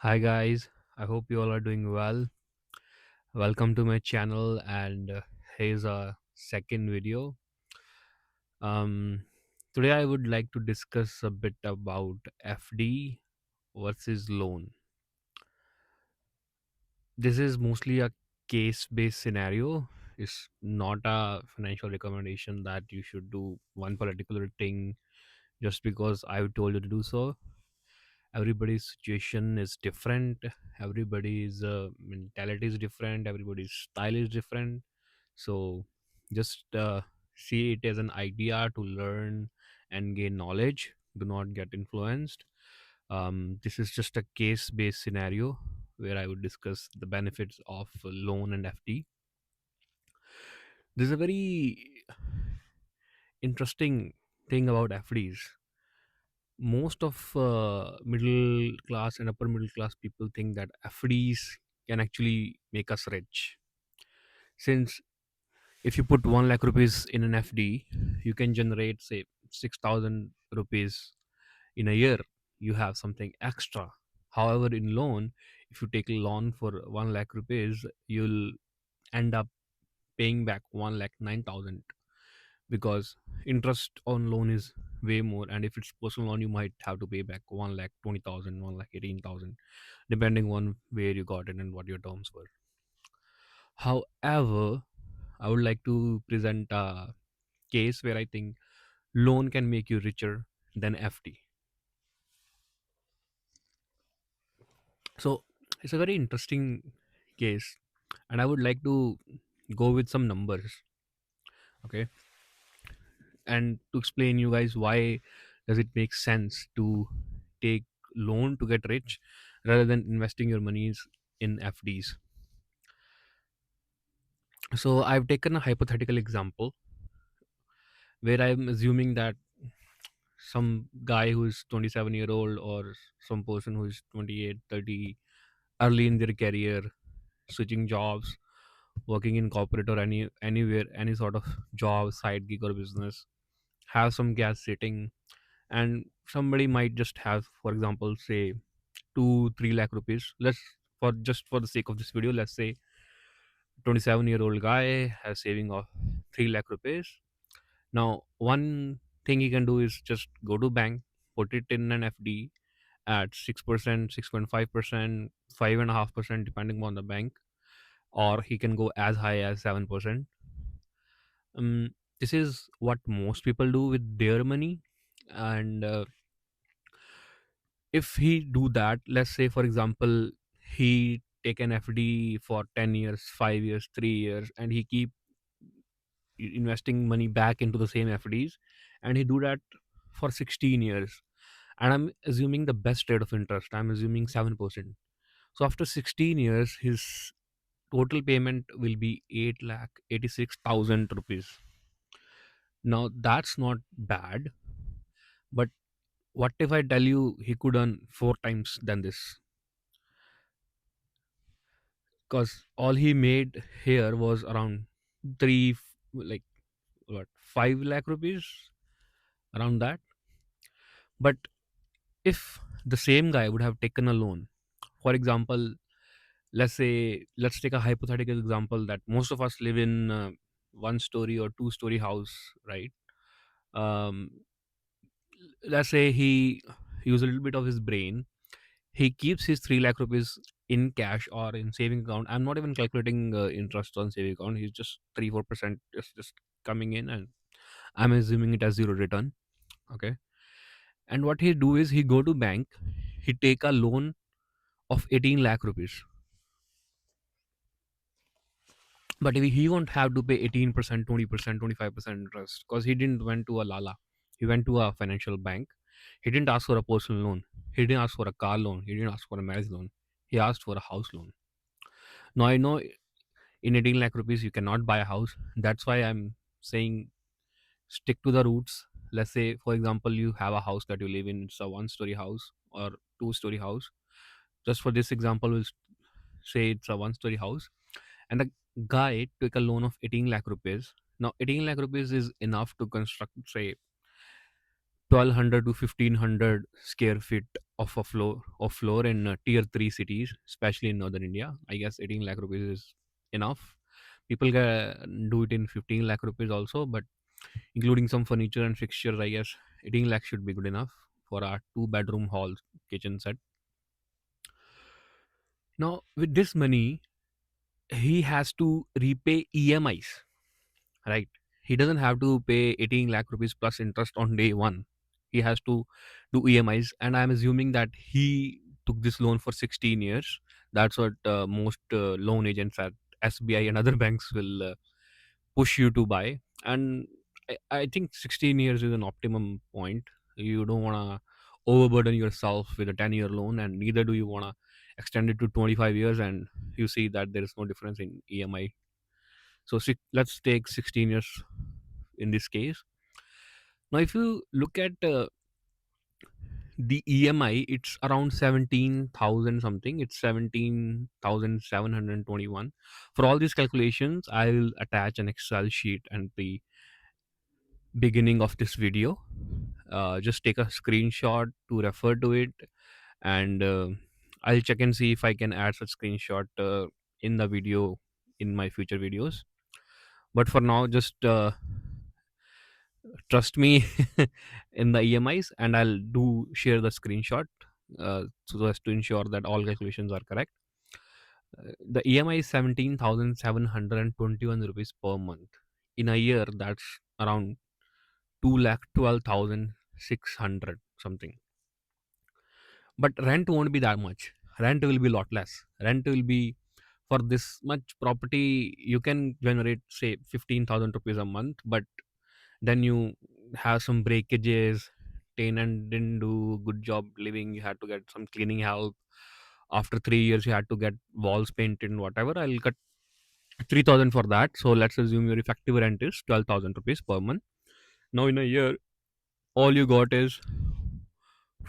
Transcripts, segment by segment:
Hi guys, I hope you all are doing well. Welcome to my channel and here's a second video. Um Today I would like to discuss a bit about FD versus loan. This is mostly a case based scenario. It's not a financial recommendation that you should do one particular thing just because I've told you to do so. Everybody's situation is different, everybody's mentality is different, everybody's style is different. So just see it as an idea to learn and gain knowledge. Do not get influenced. This is just a case based scenario where I would discuss the benefits of loan and FD. There's a very interesting thing about FDs. Most of middle class and upper middle class people think that FDs can actually make us rich. Since if you put 1 lakh rupees in an FD, you can generate say 6,000 rupees in a year. You have something extra. However, in loan, if you take a loan for 1 lakh rupees, you'll end up paying back 1 lakh 9,000 because interest on loan is way more, and if it's personal loan you might have to pay back 1 lakh 20,000, 1 lakh 18,000, depending on where you got it and what your terms were. However, I would like to present a case where I think loan can make you richer than FD. So it's a very interesting case, and I would like to go with some numbers. Okay, and to explain you guys why does it make sense to take loan to get rich rather than investing your monies in FDs. So I've taken a hypothetical example where I'm assuming that some guy who is 27-year-old or some person who is 28, 30, early in their career, switching jobs, working in corporate or anywhere, any sort of job, side gig or business, have some gas sitting, and somebody might just have, for example, say 2 3 lakh rupees. Let's, for just for the sake of this video, let's say 27-year-old guy has saving of 3 lakh rupees. Now one thing he can do is just go to bank, put it in an FD at 6%, 6.5%, 5.5%, depending on the bank, or he can go as high as 7%. This is what most people do with their money. And if he do that, let's say for example he take an FD for 10 years, 5 years, 3 years, and he keep investing money back into the same FDs, and he do that for 16 years, and I'm assuming the best rate of interest, I'm assuming 7%. So after 16 years his total payment will be 8 lakh 86,000 rupees. Now that's not bad, but what if I tell you he could earn 4 times than this? Because all he made here was around three, like what, 5 lakh rupees, around that. But if the same guy would have taken a loan, for example, let's take a hypothetical example that most of us live in 1 story or 2 story house, right? um, let's say he use a little bit of his brain. He keeps his 3 lakh rupees in cash or in saving account. I'm not even calculating interest on saving account. He's just 3 4% just coming in, and I'm assuming it has zero return. Okay, and what he do is he go to bank, he take a loan of 18 lakh rupees. But he won't have to pay 18%, 20%, 25% interest, because he didn't went to a lala. He went to a financial bank. He didn't ask for a personal loan. He didn't ask for a car loan. He didn't ask for a marriage loan. He asked for a house loan. Now I know in 18 lakh rupees you cannot buy a house. That's why I'm saying stick to the roots. Let's say for example you have a house that you live in. It's a 1 story house or 2 story house. Just for this example, we'll say it's a 1 story house, and the guy took a loan of 18 lakh rupees. Now 18 lakh rupees is enough to construct say 1200 to 1500 square feet of floor in tier 3 cities, especially in northern India. I guess 18 lakh rupees is enough. People can do it in 15 lakh rupees also, but including some furniture and fixtures, I guess 18 lakh should be good enough for a two-bedroom hall kitchen set. Now, with this money, he has to repay EMIs, right? He doesn't have to pay 18 lakh rupees plus interest on day one. He has to do EMIs, and I'm assuming that he took this loan for 16 years. That's what most loan agents at SBI and other banks will push you to buy. And I think 16 years is an optimum point. You don't want to overburden yourself with a 10-year loan, and neither do you want to extend it to 25 years and you see that there is no difference in EMI. So let's take 16 years in this case. Now, if you look at the EMI, it's around 17,000 something. It's 17,721. For all these calculations, I will attach an Excel sheet and the beginning of this video. Just take a screenshot to refer to it, and I'll check and see if I can add such screenshot in the video in my future videos. But for now, just trust me in the EMIs, and I'll do share the screenshot so as to ensure that all calculations are correct. The EMI is 17,721 rupees per month. In a year, that's around 2,12,600 something. But rent won't be that much. Rent will be a lot less. Rent will be, for this much property, you can generate say 15,000 rupees a month, but then you have some breakages. Tenant didn't do good job living. You had to get some cleaning help. After 3 years, you had to get walls painted and whatever. I'll cut 3,000 for that. So let's assume your effective rent is 12,000 rupees per month. Now in a year, all you got is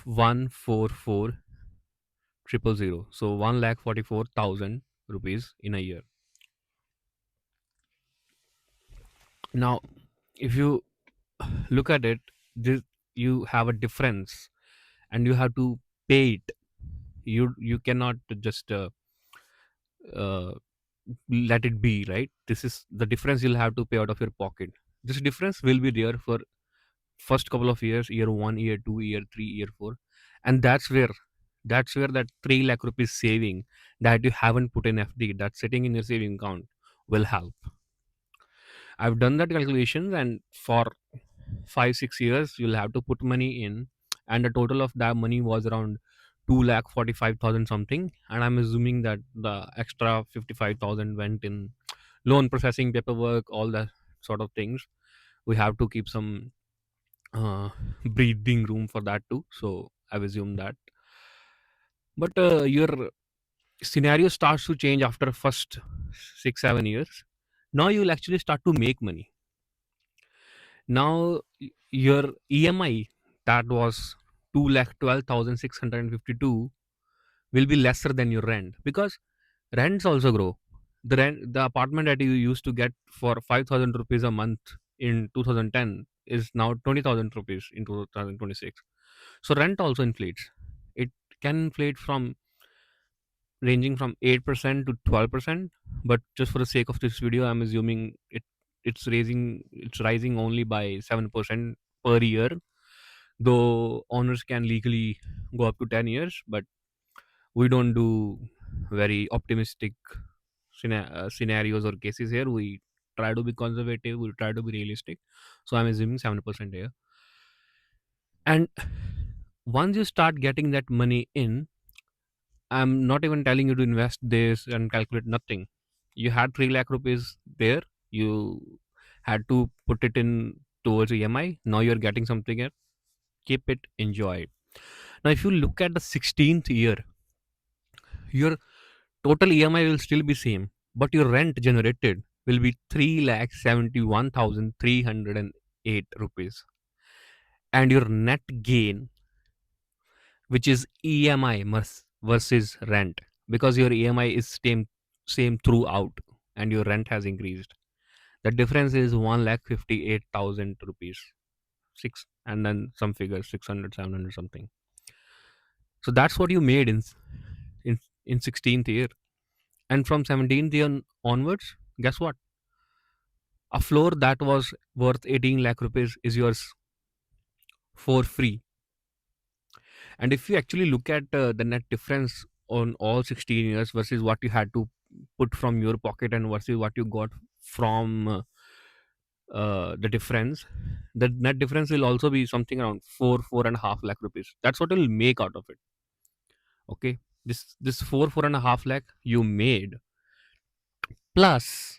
144,000. So 1,44,000 rupees in a year. Now, if you look at it, this, you have a difference, and you have to pay it. You cannot just uh, let it be, right? This is the difference you'll have to pay out of your pocket. This difference will be there for first couple of years, year 1, year 2, year 3, year 4, and that's where that 3 lakh rupees saving that you haven't put in FD, that's sitting in your saving account, will help. I've done that calculations, and for 5 6 years you'll have to put money in, and the total of that money was around 2,45,000 something, and I'm assuming that the extra 55,000 went in loan processing, paperwork, all that sort of things. We have to keep some uh, breathing room for that too, so I've assumed that. But your scenario starts to change after first 6 7 years. Now you'll actually start to make money. Now your EMI that was 2,12,652 will be lesser than your rent, because rents also grow. The apartment that you used to get for 5,000 rupees a month in 2010 is now 20,000 rupees in 2026. So rent also inflates. It can inflate from ranging from 8% to 12%, but just for the sake of this video, I'm assuming it's rising only by 7% per year, though owners can legally go up to 10 years. But we don't do very optimistic scenarios or cases here. We try to be conservative, we try to be realistic, so I'm assuming 7% here. And once you start getting that money in, I'm not even telling you to invest this and calculate nothing. You had 3 lakh rupees there. You had to put it in towards EMI. Now you're getting something here. Keep it, enjoy it. Now, if you look at the 16th year, your total EMI will still be same, but your rent generated will be 3,71,308 rupees. And your net gain, which is EMI versus rent, because your EMI is same throughout, and your rent has increased. The difference is 1,58,000 rupees. six, and then some figures 600, 700 something. So that's what you made in in 16th year. And from 17th year onwards, guess what? A floor that was worth 18 lakh rupees is yours for free. And if you actually look at the net difference on all 16 years versus what you had to put from your pocket and versus what you got from the difference, the net difference will also be something around 4.5 lakh rupees. That's what you'll make out of it. Okay, this 4.5 lakh you made, plus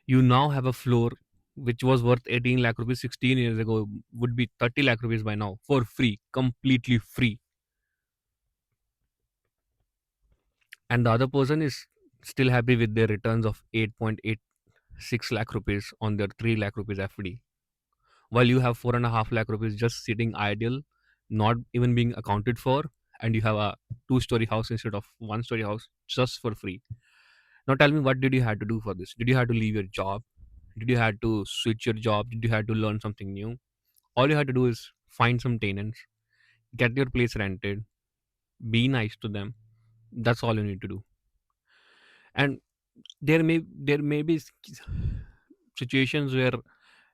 you now have a floor which was worth 18 lakh rupees 16 years ago, would be 30 lakh rupees by now, for free, completely free. And the other person is still happy with their returns of 8.86 lakh rupees on their 3 lakh rupees FD, while you have 4.5 lakh rupees just sitting idle, not even being accounted for, and you have a two-story house instead of one-story house just for free. Now tell me, what did you have to do for this? Did you have to leave your job? Did you have to switch your job? Did you have to learn something new? All you have to do is find some tenants, get your place rented, be nice to them. That's all you need to do. And there may be situations where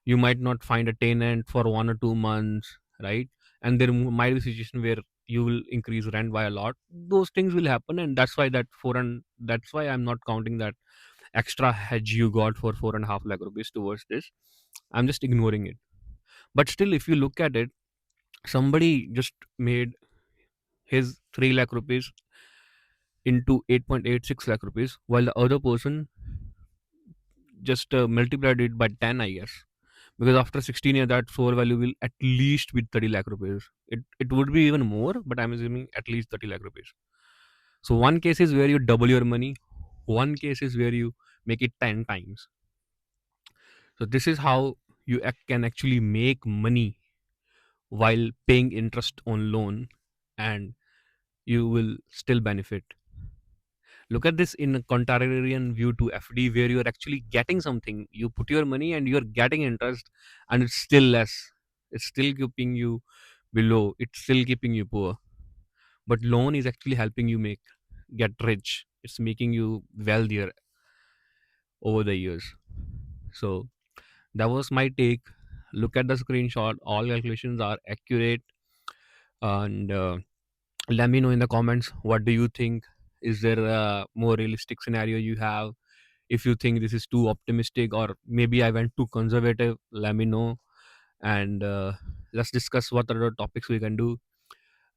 you might not find a tenant for 1 or 2 months, right? And there might be a situation where you will increase rent by a lot. Those things will happen, and that's why that four and that's why I'm not counting that extra hedge you got for 4.5 lakh rupees towards this. I'm just ignoring it. But still, if you look at it, somebody just made his 3 lakh rupees into 8.86 lakh rupees, while the other person just multiplied it by 10, I guess. Because after 16 years, that store value will at least be 30 lakh rupees. It would be even more, but I'm assuming at least 30 lakh rupees. So one case is where you double your money, one case is where you make it 10 times. So this is how you can actually make money while paying interest on loan, and you will still benefit. Look at this in a contrarian view to FD, where you're actually getting something. You put your money and you're getting interest, and it's still less. It's still keeping you below. It's still keeping you poor. But loan is actually helping you get rich. It's making you wealthier over the years. So that was my take. Look at the screenshot. All calculations are accurate, and let me know in the comments, what do you think? Is there a more realistic scenario you have? If you think this is too optimistic, or maybe I went too conservative, let me know. And let's discuss what other topics we can do.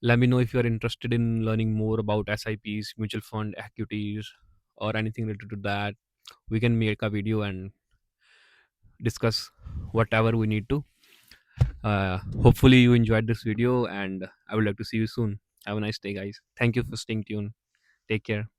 Let me know if you're interested in learning more about SIPs, mutual fund, equities, or anything related to that. We can make a video and discuss whatever we need to. Hopefully you enjoyed this video, and I would like to see you soon. Have a nice day, guys. Thank you for staying tuned. Take care.